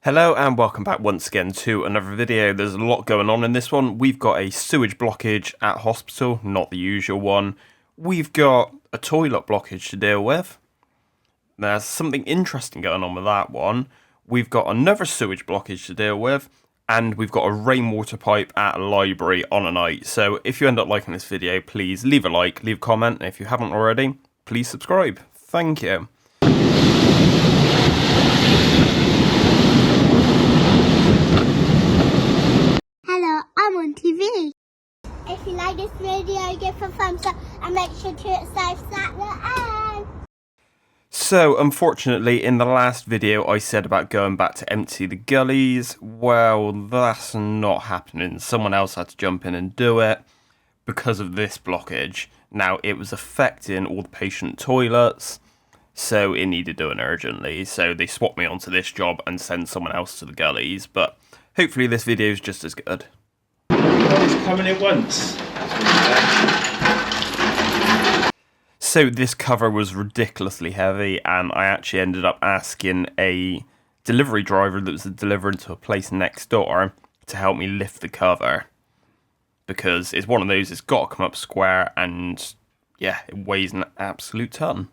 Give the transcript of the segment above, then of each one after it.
Hello and welcome back once again to another video. There's a lot going on in this one. We've got a sewage blockage at hospital, not the usual one. We've got a toilet blockage to deal with. There's something interesting going on with that one. We've got another sewage blockage to deal with. And we've got a rainwater pipe at a library on a night. So if you end up liking this video, please leave a like, leave a comment. And if you haven't already, please subscribe. Thank you. I'm on TV. If you like this video, give a thumbs up and make sure to hit subscribe at the end. So, unfortunately, in the last video I said about going back to empty the gullies. Well, that's not happening. Someone else had to jump in and do it because of this blockage. Now, it was affecting all the patient toilets, so it needed doing urgently. So they swapped me onto this job and sent someone else to the gullies. But hopefully this video is just as good. It's coming in once. So this cover was ridiculously heavy, and I actually ended up asking a delivery driver that was delivering to a place next door to help me lift the cover, because it's one of those, it's got to come up square, and yeah, it weighs an absolute ton.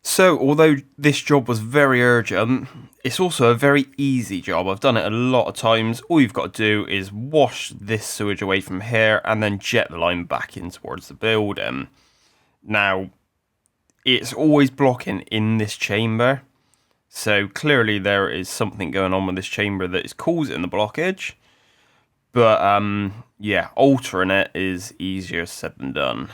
So, although this job was very urgent, it's also a very easy job. I've done it a lot of times. All you've got to do is wash this sewage away from here and then jet the line back in towards the building. Now, it's always blocking in this chamber. So, clearly there is something going on with this chamber that is causing the blockage. But, yeah, altering it is easier said than done.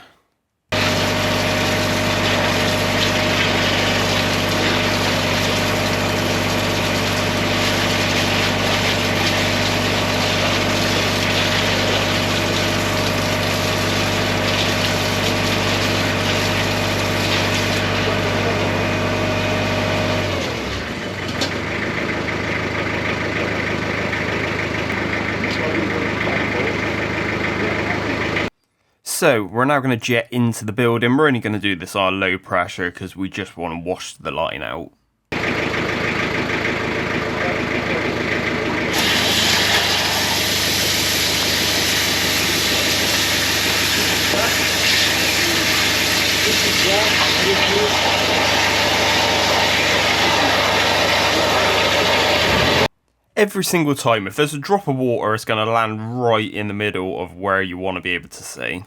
So, we're now going to jet into the building. We're only going to do this on low pressure because we just want to wash the line out. Every single time, if there's a drop of water, it's going to land right in the middle of where you want to be able to see.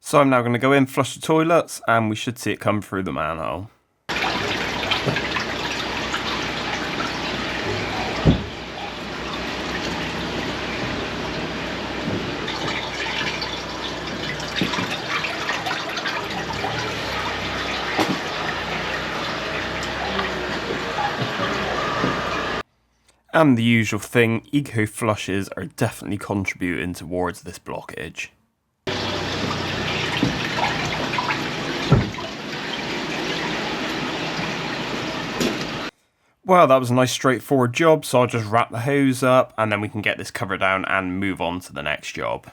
So I'm now going to go in, flush the toilets, and we should see it come through the manhole. And the usual thing, eco flushes are definitely contributing towards this blockage. Well, that was a nice straightforward job, so I'll just wrap the hose up and then we can get this cover down and move on to the next job.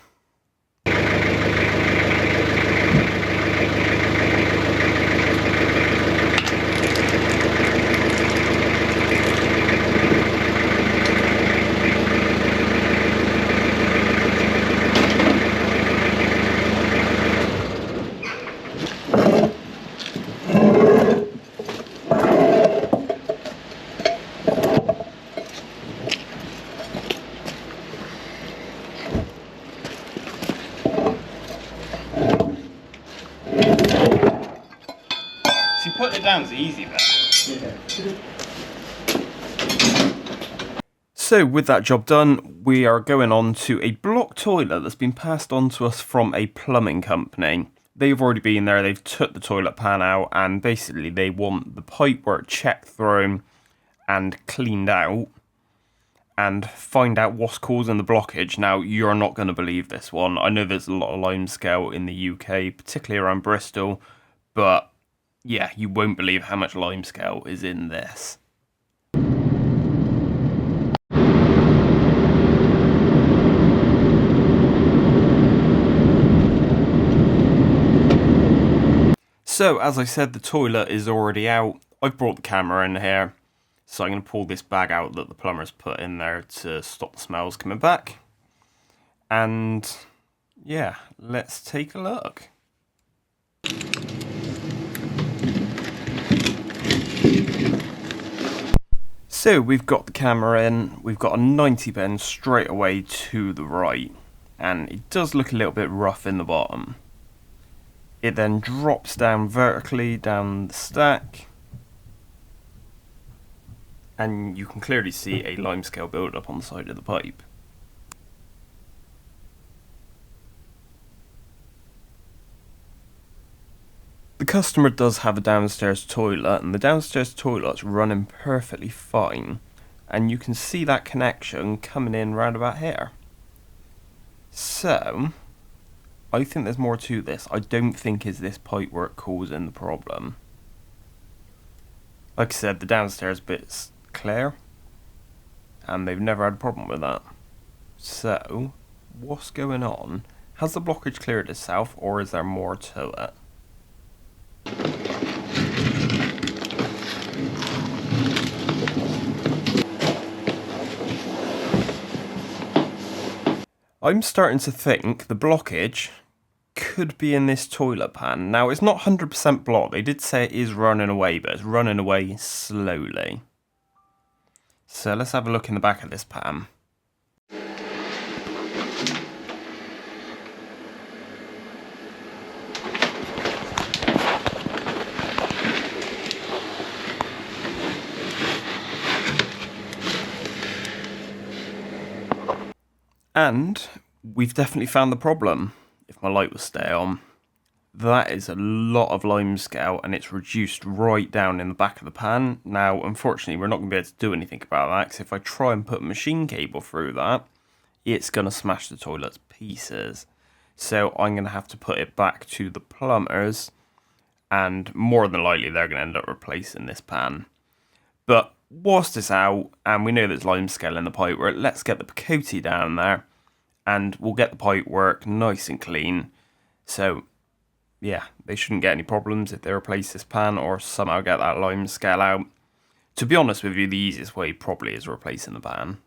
Putting it down's easy there. So with that job done, we are going on to a block toilet that's been passed on to us from a plumbing company. They've already been there, they've took the toilet pan out, and basically they want the pipework checked through and cleaned out and find out what's causing the blockage. Now, you're not going to believe this one. I know there's a lot of limescale in the UK, particularly around Bristol, but yeah, you won't believe how much limescale is in this. So, as I said, the toilet is already out. I've brought the camera in here, so I'm going to pull this bag out that the plumber's put in there to stop the smells coming back. And yeah, let's take a look. So we've got the camera in, we've got a 90 bend straight away to the right, and it does look a little bit rough in the bottom. It then drops down vertically down the stack, and you can clearly see a limescale build up on the side of the pipe. The customer does have a downstairs toilet, and the downstairs toilet's running perfectly fine, and you can see that connection coming in round about here. So, I think there's more to this. I don't think it's this pipework causing the problem. Like I said, the downstairs bit's clear, and they've never had a problem with that. So, what's going on? Has the blockage cleared itself, or is there more to it? I'm starting to think the blockage could be in this toilet pan. Now, it's not 100% blocked. They did say it is running away, but it's running away slowly. So let's have a look in the back of this pan. And we've definitely found the problem. If my light will stay on, that is a lot of limescale, and it's reduced right down in the back of the pan. Now, unfortunately, we're not going to be able to do anything about that, because if I try and put a machine cable through that, it's going to smash the toilet to pieces. So I'm going to have to put it back to the plumbers, and more than likely they're going to end up replacing this pan. But whilst it's out, and we know there's limescale in the pipework, let's get the Picote down there, and we'll get the pipework nice and clean. So, yeah, they shouldn't get any problems if they replace this pan or somehow get that limescale out. To be honest with you, the easiest way probably is replacing the pan.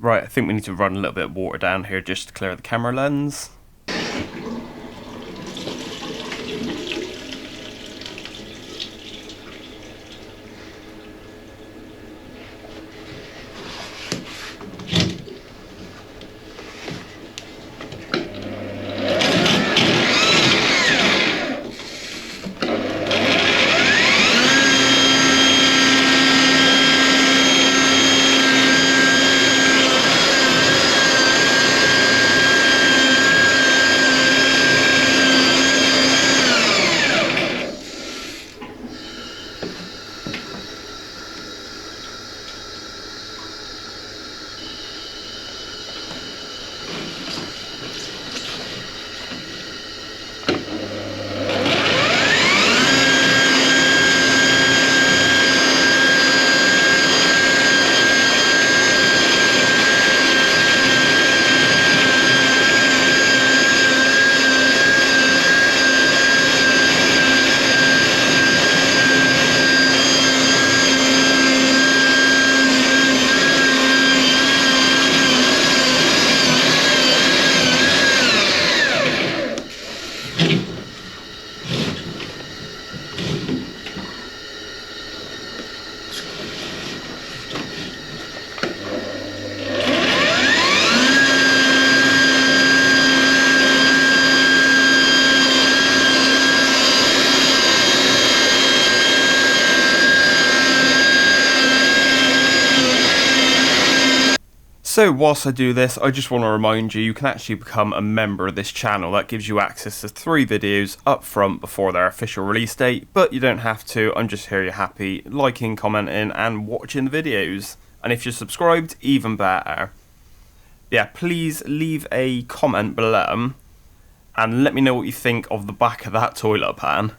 Right, I think we need to run a little bit of water down here just to clear the camera lens. So whilst I do this, I just want to remind you, you can actually become a member of this channel. That gives you access to 3 videos up front before their official release date, but you don't have to. I'm just here, you're happy, liking, commenting and watching the videos. And if you're subscribed, even better. Yeah, please leave a comment below and let me know what you think of the back of that toilet pan.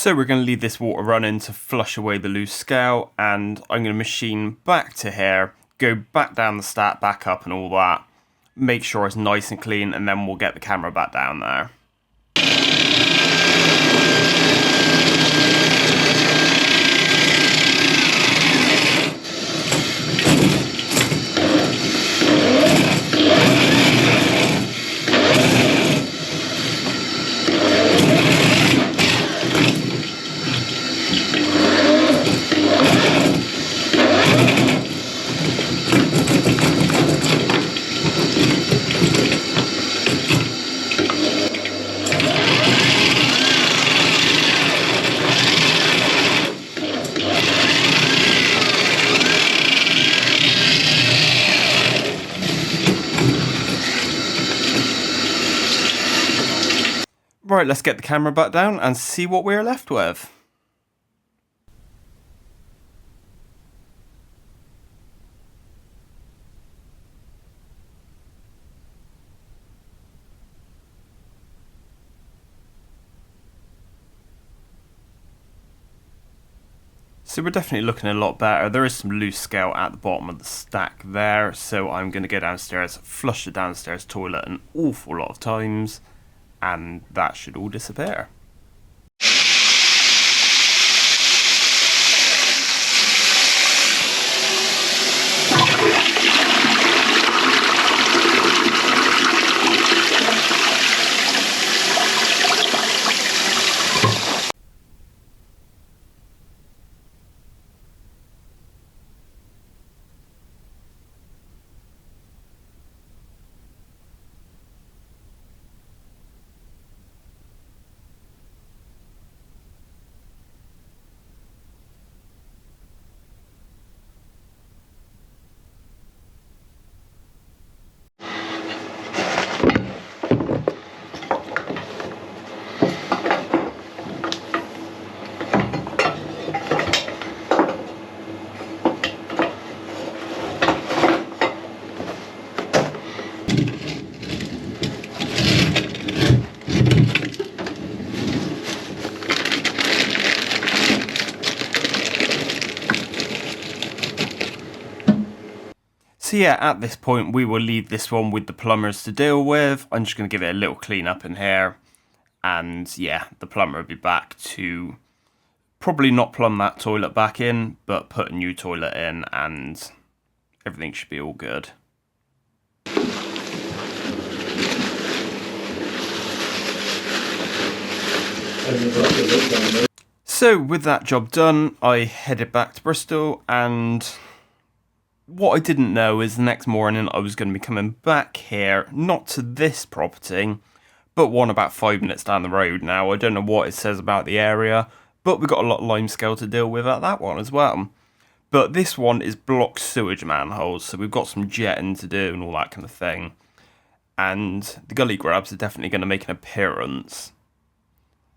So we're going to leave this water running to flush away the loose scale, and I'm going to machine back to here, go back down the stat, back up and all that, make sure it's nice and clean, and then we'll get the camera back down there. Right, let's get the camera back down and see what we're left with. So we're definitely looking a lot better. There is some loose scale at the bottom of the stack there, so I'm going to go downstairs, flush the downstairs toilet an awful lot of times, and that should all disappear. So yeah, at this point we will leave this one with the plumbers to deal with. I'm just going to give it a little clean up in here, and yeah, the plumber will be back to probably not plumb that toilet back in, but put a new toilet in, and everything should be all good. So with that job done, I headed back to Bristol, and what I didn't know is the next morning I was going to be coming back here, not to this property, but one about 5 minutes down the road. Now, I don't know what it says about the area, but we've got a lot of limescale to deal with at that one as well. But this one is blocked sewage manholes, so we've got some jetting to do and all that kind of thing. And the gully grabs are definitely going to make an appearance.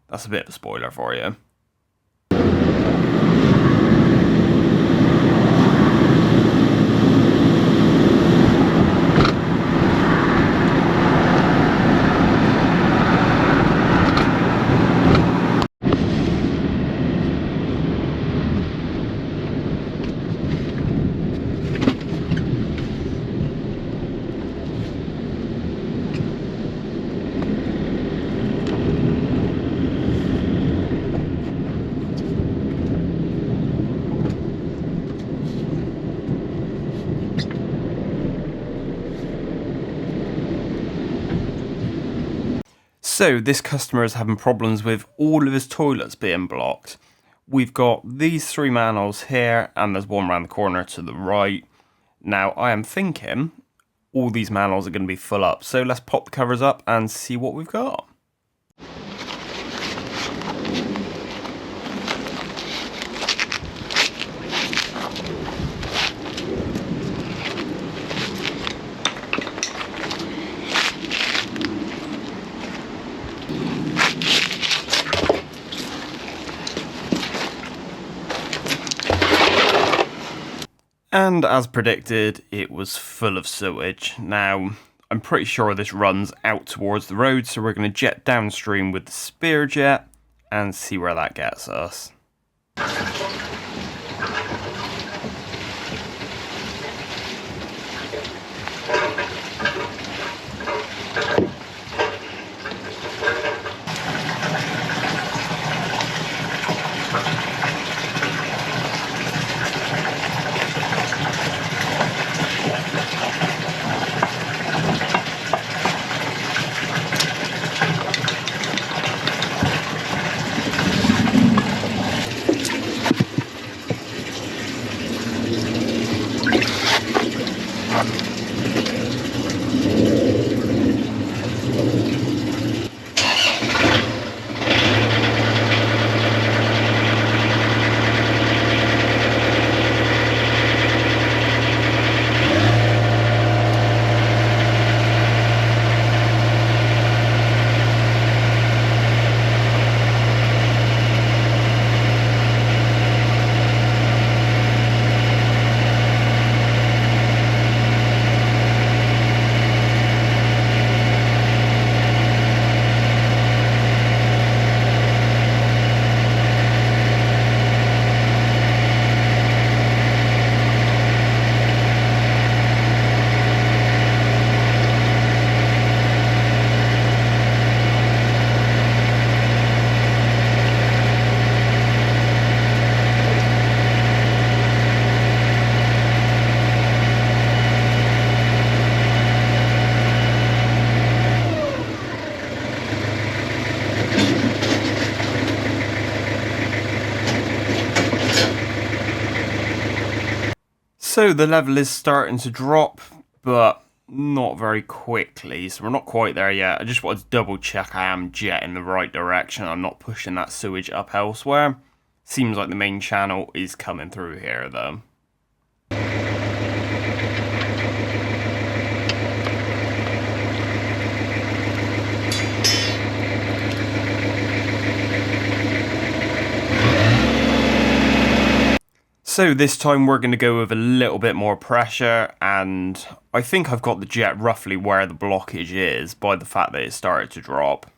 That's a bit of a spoiler for you. So this customer is having problems with all of his toilets being blocked. We've got these 3 manholes here, and there's one around the corner to the right. Now I am thinking all these manholes are going to be full up, so let's pop the covers up and see what we've got. And as predicted, it was full of sewage. Now, I'm pretty sure this runs out towards the road, so we're going to jet downstream with the spear jet and see where that gets us. So the level is starting to drop, but not very quickly, so we're not quite there yet. I just wanted to double check I am jetting the right direction. I'm not pushing that sewage up elsewhere. Seems like the main channel is coming through here though. So this time we're going to go with a little bit more pressure, and I think I've got the jet roughly where the blockage is by the fact that it started to drop.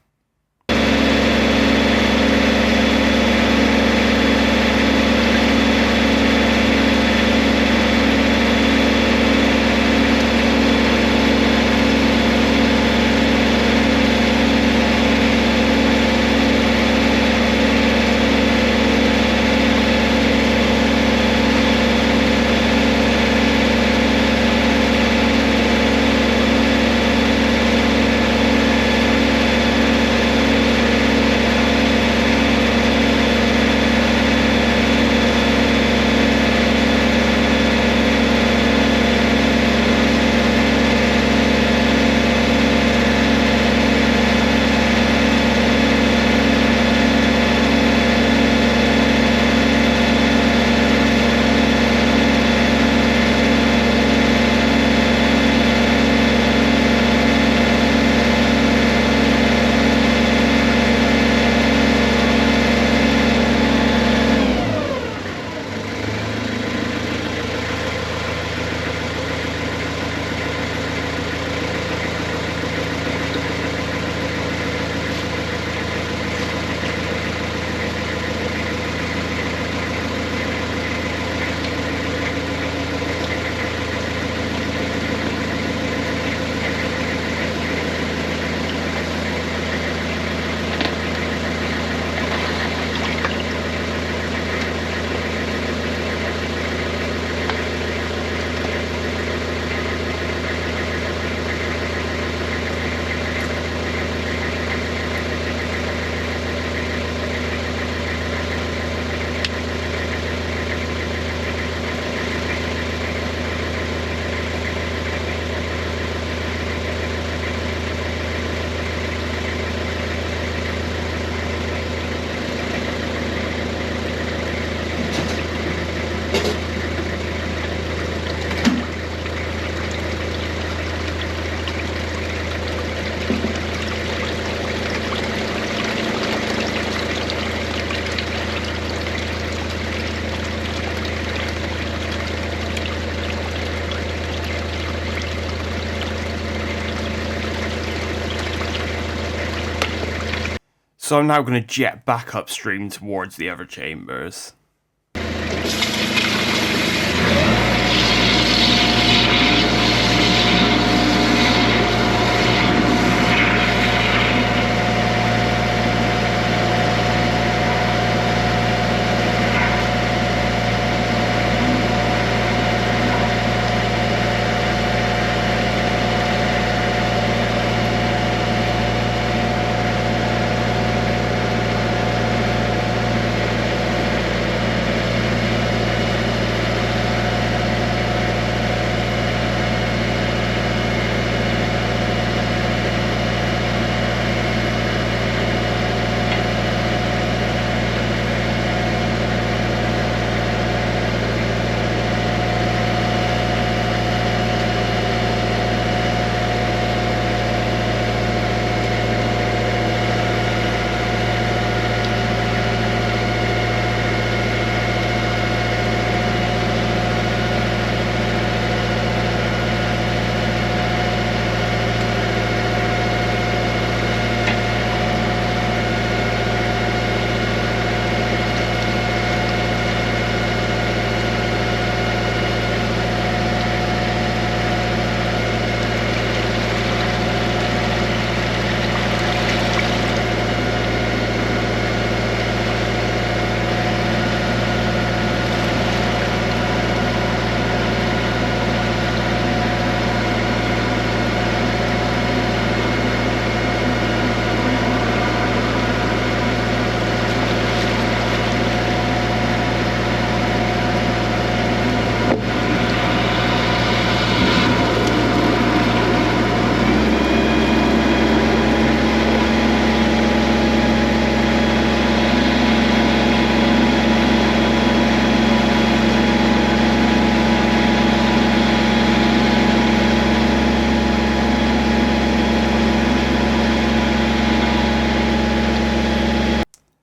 So I'm now going to jet back upstream towards the other chambers.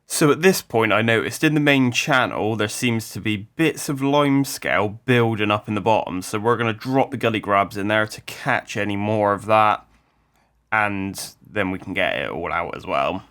So at this point I noticed in the main channel there seems to be bits of limescale building up in the bottom, so we're going to drop the gully grabs in there to catch any more of that, and then we can get it all out as well.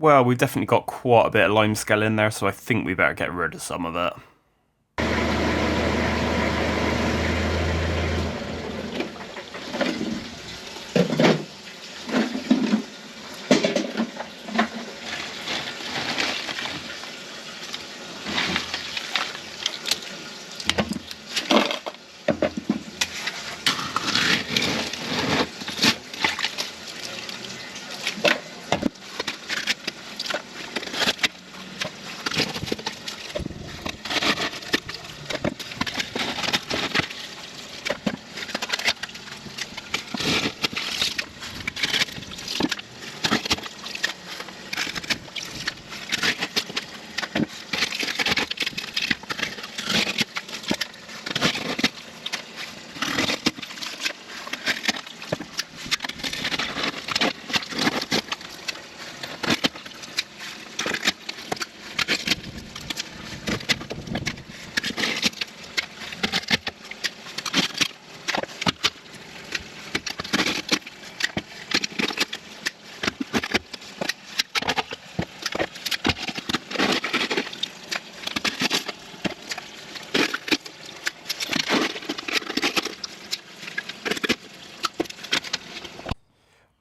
Well, we've definitely got quite a bit of limescale in there, so I think we better get rid of some of it.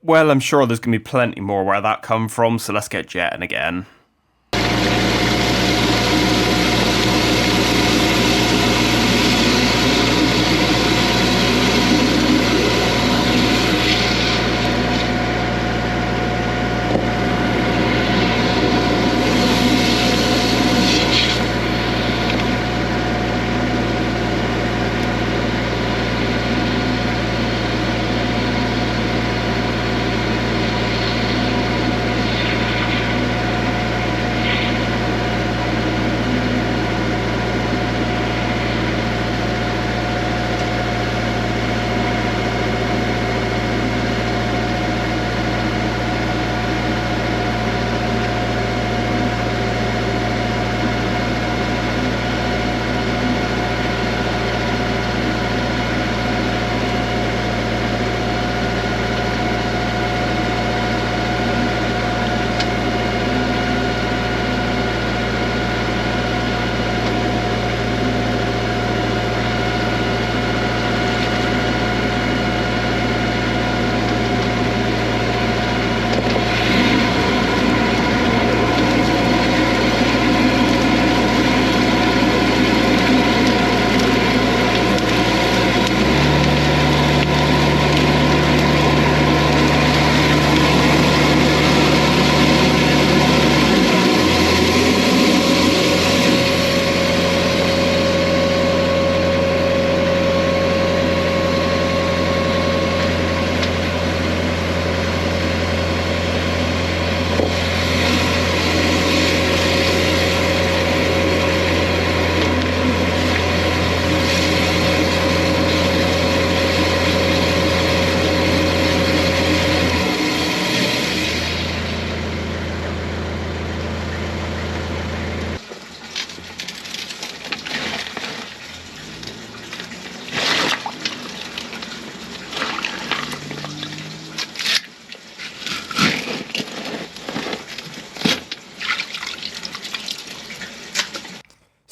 Well, I'm sure there's going to be plenty more where that come from, so let's get jetting again.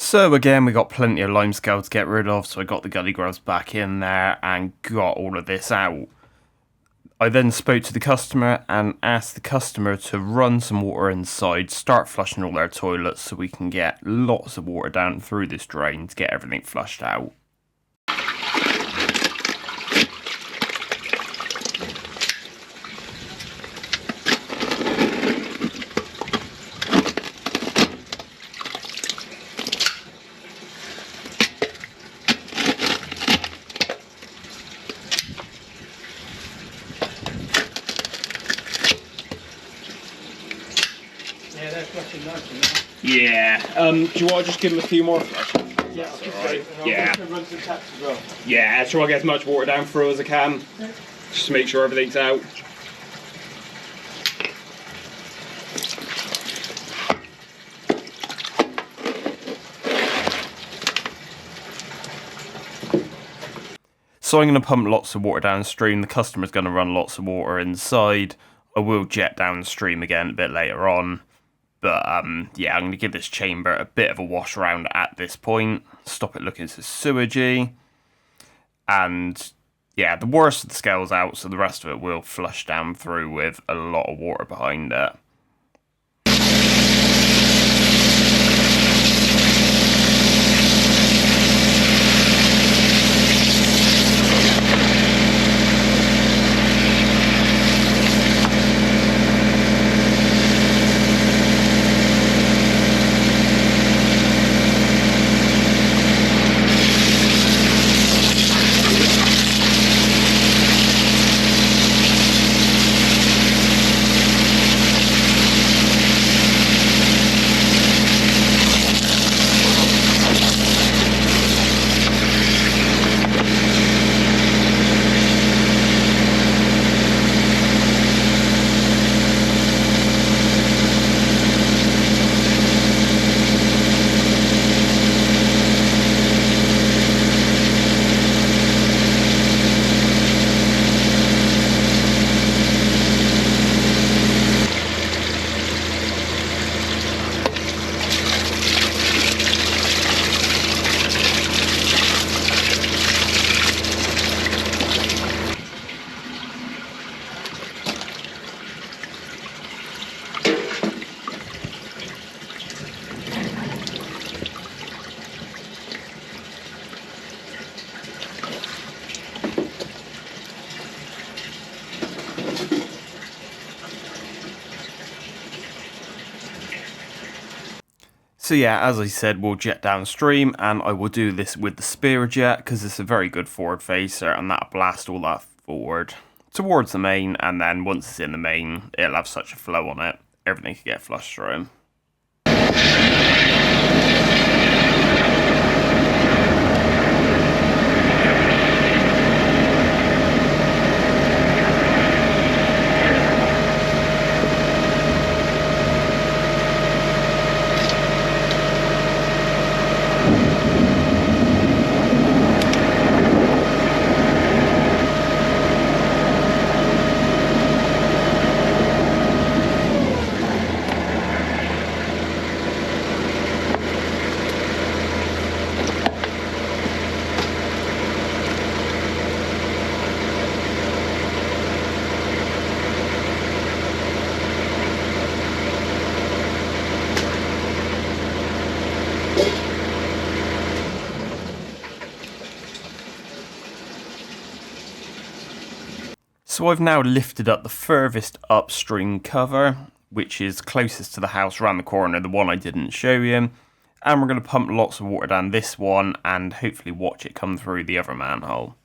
So again, we got plenty of limescale to get rid of, so I got the gully grubs back in there and got all of this out. I then spoke to the customer and asked the customer to run some water inside, start flushing all their toilets so we can get lots of water down through this drain to get everything flushed out. Yeah. Do you want to just give them a few more flushes? Yeah, Right. Yeah. Run some taps as well. Yeah, try to get as much water down through as I can. Just to make sure everything's out. So I'm going to pump lots of water downstream, the customer's going to run lots of water inside. I will jet downstream again a bit later on. But yeah, I'm going to give this chamber a bit of a wash around at this point. Stop it looking so sewagey. And yeah, the worst of the scale's out, so the rest of it will flush down through with a lot of water behind it. So yeah, as I said, we'll jet downstream, and I will do this with the spear jet because it's a very good forward facer, and that'll blast all that forward towards the main, and then once it's in the main, it'll have such a flow on it, everything can get flushed through. So I've now lifted up the furthest upstream cover, which is closest to the house around the corner, the one I didn't show you. And we're going to pump lots of water down this one and hopefully watch it come through the other manhole.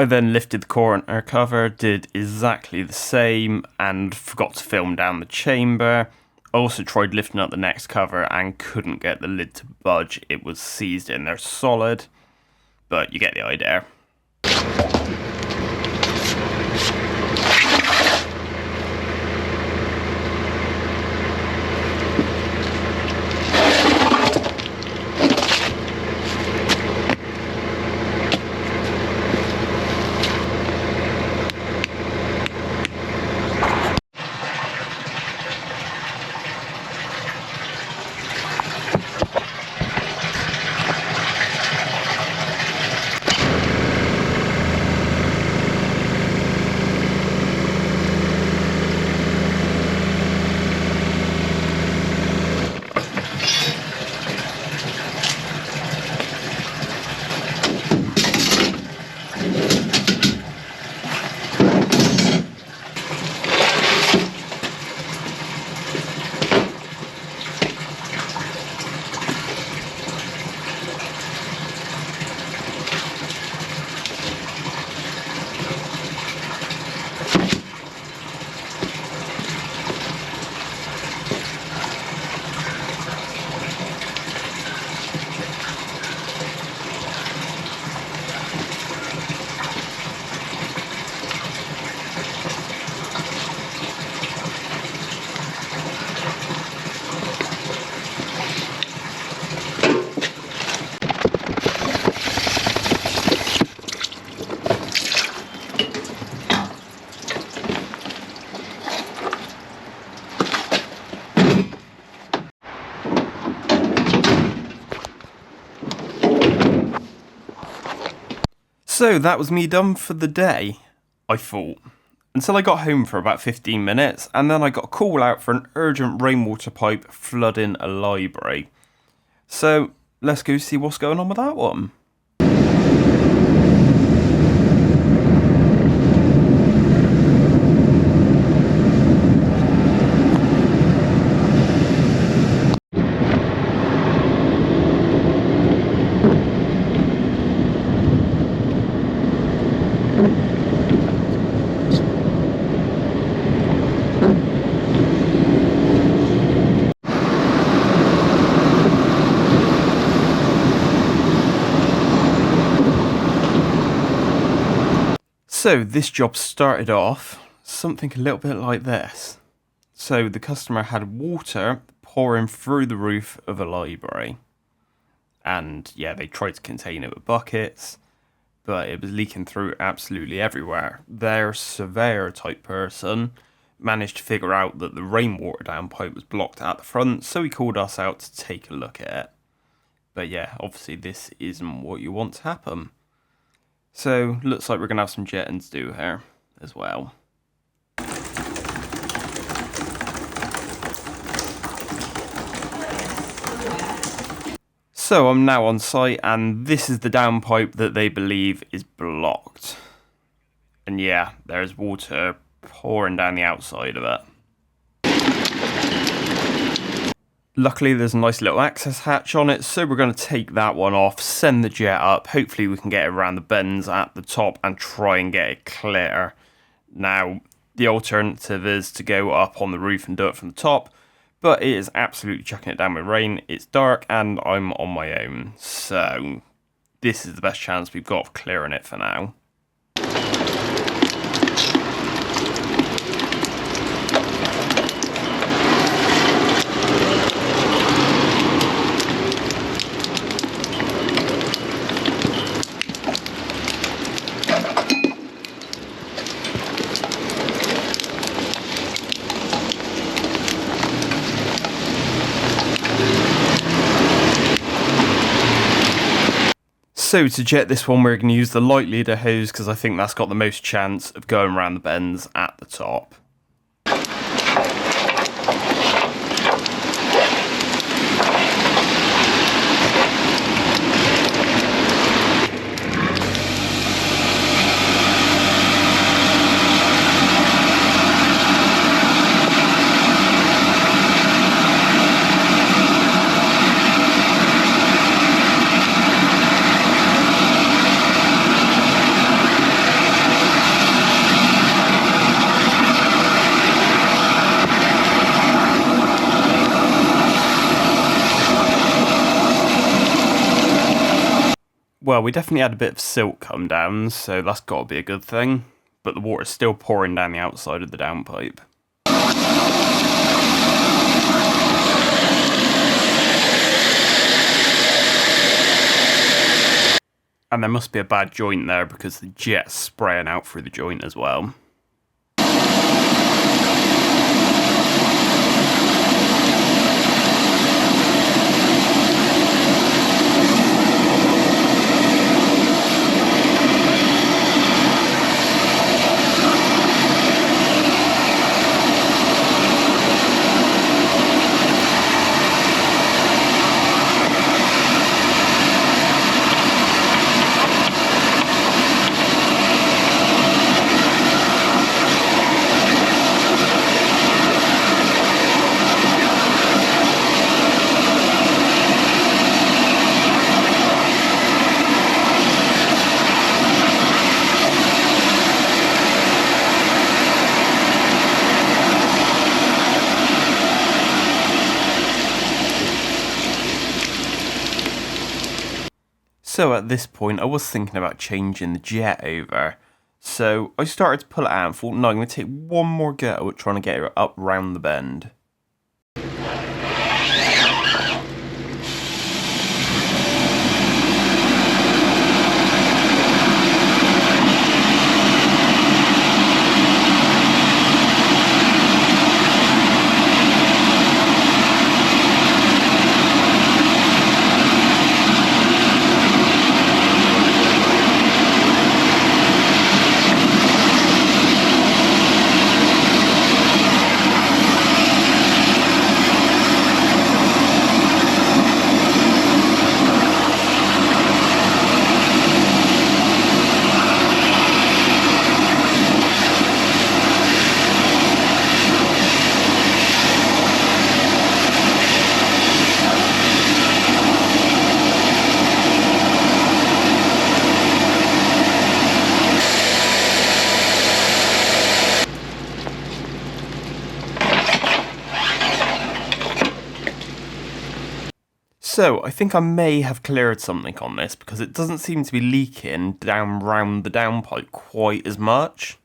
I then lifted the corner cover, did exactly the same, and forgot to film down the chamber. I also tried lifting up the next cover and couldn't get the lid to budge. It was seized in there solid, but you get the idea. So that was me done for the day, I thought. Until I got home for about 15 minutes, and then I got a call out for an urgent rainwater pipe flooding a library. So let's go see what's going on with that one. So this job started off something a little bit like this. So the customer had water pouring through the roof of a library. And yeah, they tried to contain it with buckets, but it was leaking through absolutely everywhere. Their surveyor type person managed to figure out that the rainwater downpipe was blocked at the front, so he called us out to take a look at it. But yeah, obviously this isn't what you want to happen. So, looks like we're going to have some jetting to do here as well. So, I'm now on site and this is the downpipe that they believe is blocked. And yeah, there's water pouring down the outside of it. Luckily there's a nice little access hatch on it, so we're going to take that one off, send the jet up, hopefully we can get it around the bends at the top and try and get it clear. Now, the alternative is to go up on the roof and do it from the top, but it is absolutely chucking it down with rain, it's dark and I'm on my own, so this is the best chance we've got of clearing it for now. So to jet this one, we're going to use the light leader hose because I think that's got the most chance of going around the bends at the top. Well, we definitely had a bit of silt come down, so that's got to be a good thing. But the water's still pouring down the outside of the downpipe. And there must be a bad joint there because the jet's spraying out through the joint as well. So at this point I was thinking about changing the jet over, so I started to pull it out and thought, no, I'm going to take one more go at trying to get it up round the bend. So, I think I may have cleared something on this because it doesn't seem to be leaking down round the downpipe quite as much.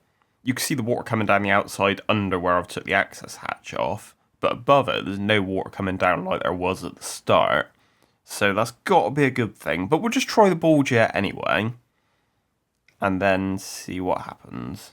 You can see the water coming down the outside under where I've took the access hatch off, but above it there's no water coming down like there was at the start. So that's got to be a good thing, but we'll just try the ball jet anyway, and then see what happens.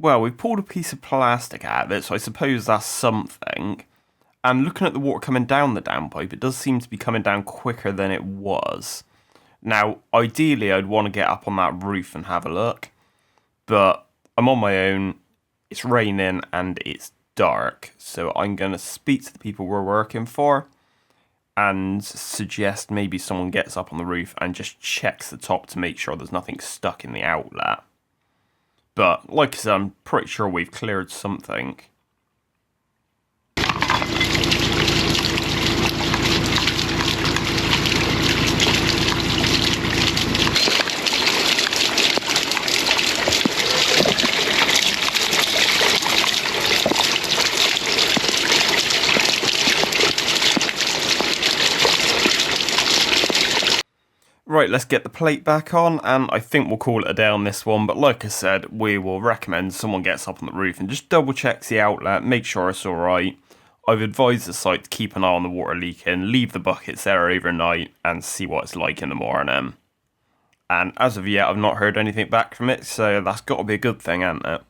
Well, we pulled a piece of plastic out of it, so I suppose that's something. And looking at the water coming down the downpipe, it does seem to be coming down quicker than it was. Now, ideally, I'd want to get up on that roof and have a look, but I'm on my own, it's raining, and it's dark, so I'm going to speak to the people we're working for and suggest maybe someone gets up on the roof and just checks the top to make sure there's nothing stuck in the outlet. But, like I said, I'm pretty sure we've cleared something. Right, let's get the plate back on, and I think we'll call it a day on this one, but like I said, we will recommend someone gets up on the roof and just double checks the outlet, make sure it's alright. I've advised the site to keep an eye on the water leaking, leave the buckets there overnight, and see what it's like in the morning. And as of yet, I've not heard anything back from it, so that's got to be a good thing, hasn't it?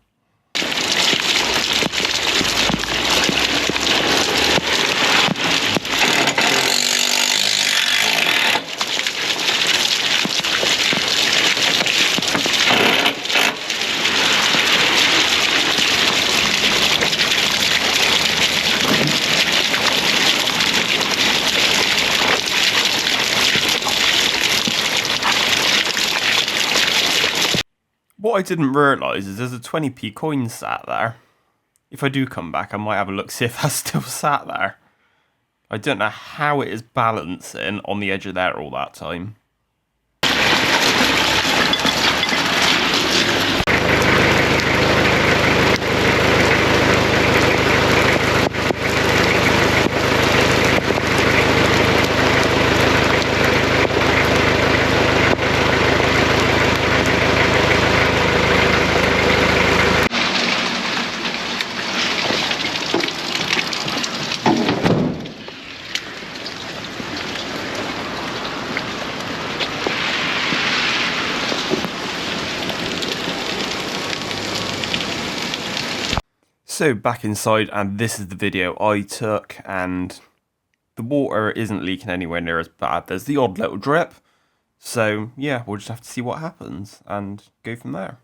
What I didn't realise is there's a 20p coin sat there. If I do come back, I might have a look, see if that's still sat there. I don't know how it is balancing on the edge of there all that time. So back inside, and this is the video I took, and the water isn't leaking anywhere near as bad. There's the odd little drip, so yeah, we'll just have to see what happens and go from there.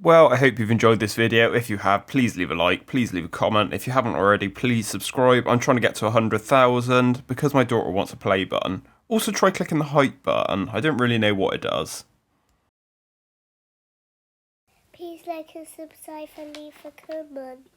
Well, I hope you've enjoyed this video. If you have, please leave a like, please leave a comment. If you haven't already, please subscribe. I'm trying to get to 100,000 because my daughter wants a play button. Also try clicking the hype button. I don't really know what it does. Please like and subscribe and leave a comment.